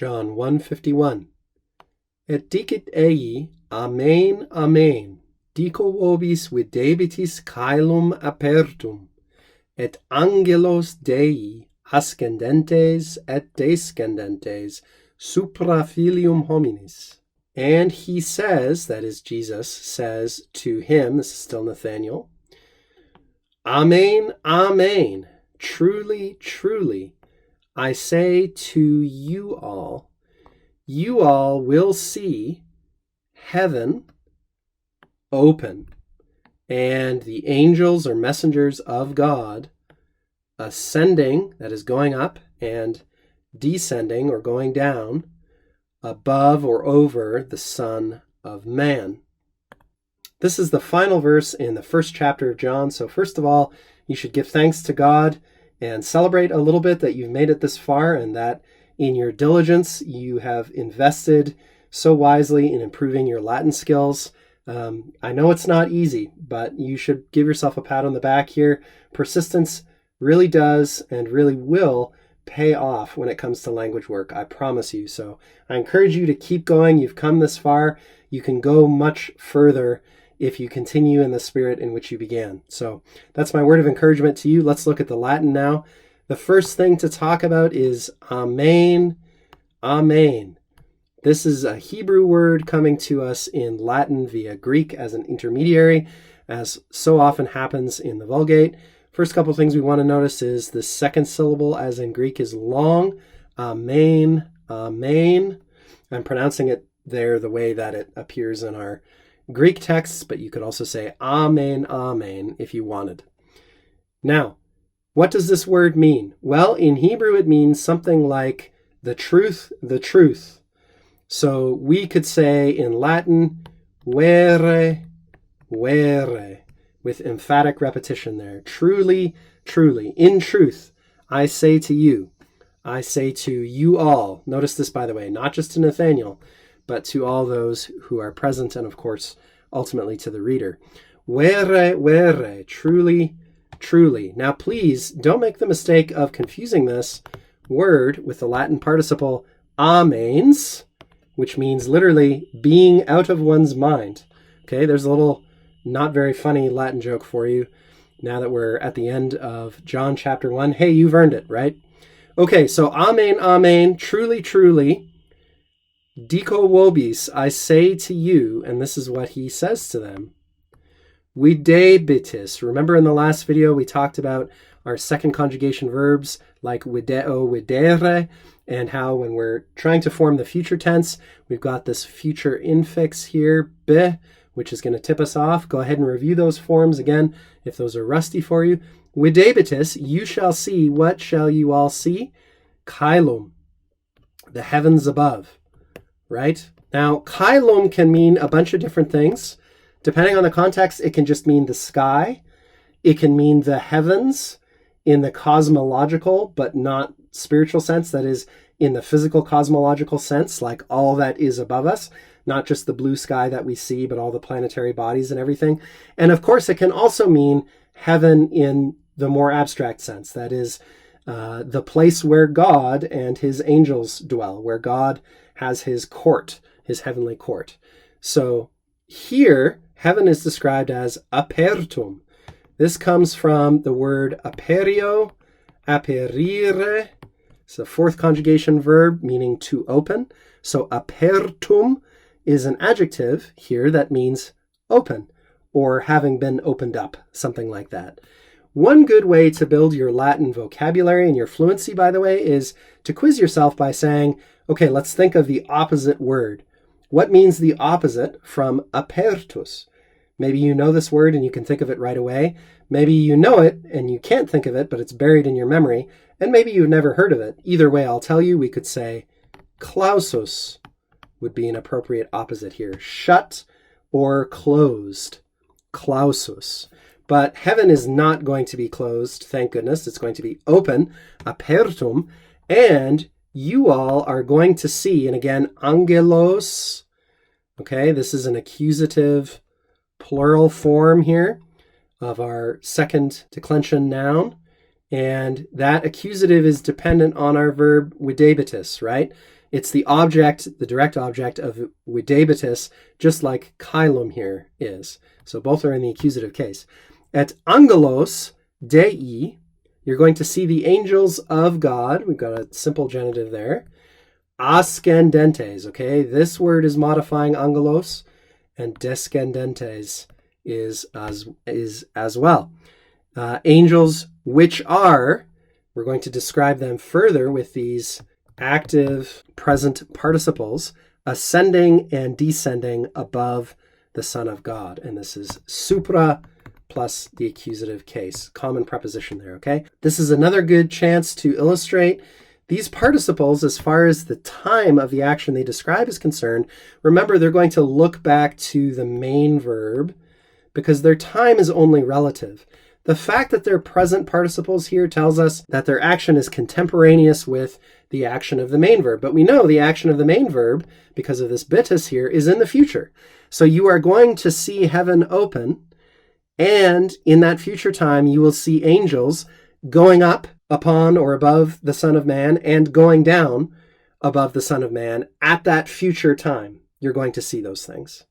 John 1:51. Et dicit ei, Amen, Amen, dico vobis videbitis caelum apertum, et angelos Dei ascendentes et descendentes supra filium hominis. And he says, that is, Jesus says to him, this is still Nathanael, Amen, Amen, truly, truly, I say to you all will see heaven open and the angels or messengers of God ascending, that is going up, and descending or going down above or over the Son of Man. This is the final verse in the first chapter of John. So first of all, you should give thanks to God and celebrate a little bit that you've made it this far and that in your diligence you have invested so wisely in improving your Latin skills. I know it's not easy, but you should give yourself a pat on the back here. Persistence really does and really will pay off when it comes to language work, I promise you. So I encourage you to keep going. You've come this far. You can go much further if you continue in the spirit in which you began. So that's my word of encouragement to you. Let's look at the Latin now. The first thing to talk about is Amen, Amen. This is a Hebrew word coming to us in Latin via Greek as an intermediary, as so often happens in the Vulgate. First couple things we want to notice is the second syllable, as in Greek, is long. Amen, Amen. I'm pronouncing it there the way that it appears in our Greek texts, but you could also say Amen, Amen if you wanted. Now, what does this word mean? Well, in Hebrew it means something like the truth, the truth. So we could say in Latin, vere, vere, with emphatic repetition there. Truly, truly, in truth, I say to you, I say to you all. Notice this, by the way, not just to Nathanael, but to all those who are present and, of course, ultimately to the reader. Vere, vere, truly, truly. Now, please don't make the mistake of confusing this word with the Latin participle amens, which means literally being out of one's mind. Okay, there's a little not very funny Latin joke for you now that we're at the end of John chapter 1. Hey, you've earned it, right? Okay, so Amen, Amen, truly, truly, dico vobis, I say to you, and this is what he says to them, videbitis. Remember in the last video we talked about our second conjugation verbs like video, videre, and how when we're trying to form the future tense, we've got this future infix here, be, which is going to tip us off. Go ahead and review those forms again if those are rusty for you. Videbitis, you shall see. What shall you all see? Caelum, the heavens above, right? Now, caelum can mean a bunch of different things. Depending on the context, it can just mean the sky. It can mean the heavens in the cosmological, but not spiritual sense. That is, in the physical cosmological sense, like all that is above us, not just the blue sky that we see, but all the planetary bodies and everything. And of course, it can also mean heaven in the more abstract sense. That is, the place where God and his angels dwell, where God has his court, his heavenly court. So here, heaven is described as apertum. This comes from the word aperio, aperire. It's a fourth conjugation verb meaning to open. So apertum is an adjective here that means open or having been opened up, something like that. One good way to build your Latin vocabulary and your fluency, by the way, is to quiz yourself by saying, okay, let's think of the opposite word. What means the opposite from apertus? Maybe you know this word and you can think of it right away. Maybe you know it and you can't think of it, but it's buried in your memory. And maybe you've never heard of it. Either way, I'll tell you, we could say clausus would be an appropriate opposite here. Shut or closed. Clausus. But heaven is not going to be closed, thank goodness. It's going to be open, apertum, and you all are going to see, and again, angelos, okay, this is an accusative plural form here of our second declension noun, and that accusative is dependent on our verb videbitis, right? It's the object, the direct object of videbitis, just like kailum here is. So both are in the accusative case. Et angelos Dei, you're going to see the angels of God. We've got a simple genitive there. Ascendentes, okay? This word is modifying angelos, and descendentes is as well. Angels which are, we're going to describe them further with these active present participles, ascending and descending above the Son of God. And this is supra plus the accusative case. Common preposition there, okay? This is another good chance to illustrate these participles as far as the time of the action they describe is concerned. Remember, they're going to look back to the main verb because their time is only relative. The fact that they're present participles here tells us that their action is contemporaneous with the action of the main verb. But we know the action of the main verb, because of this bitis here, is in the future. So you are going to see heaven open, and in that future time, you will see angels going up upon or above the Son of Man and going down above the Son of Man at that future time. You're going to see those things.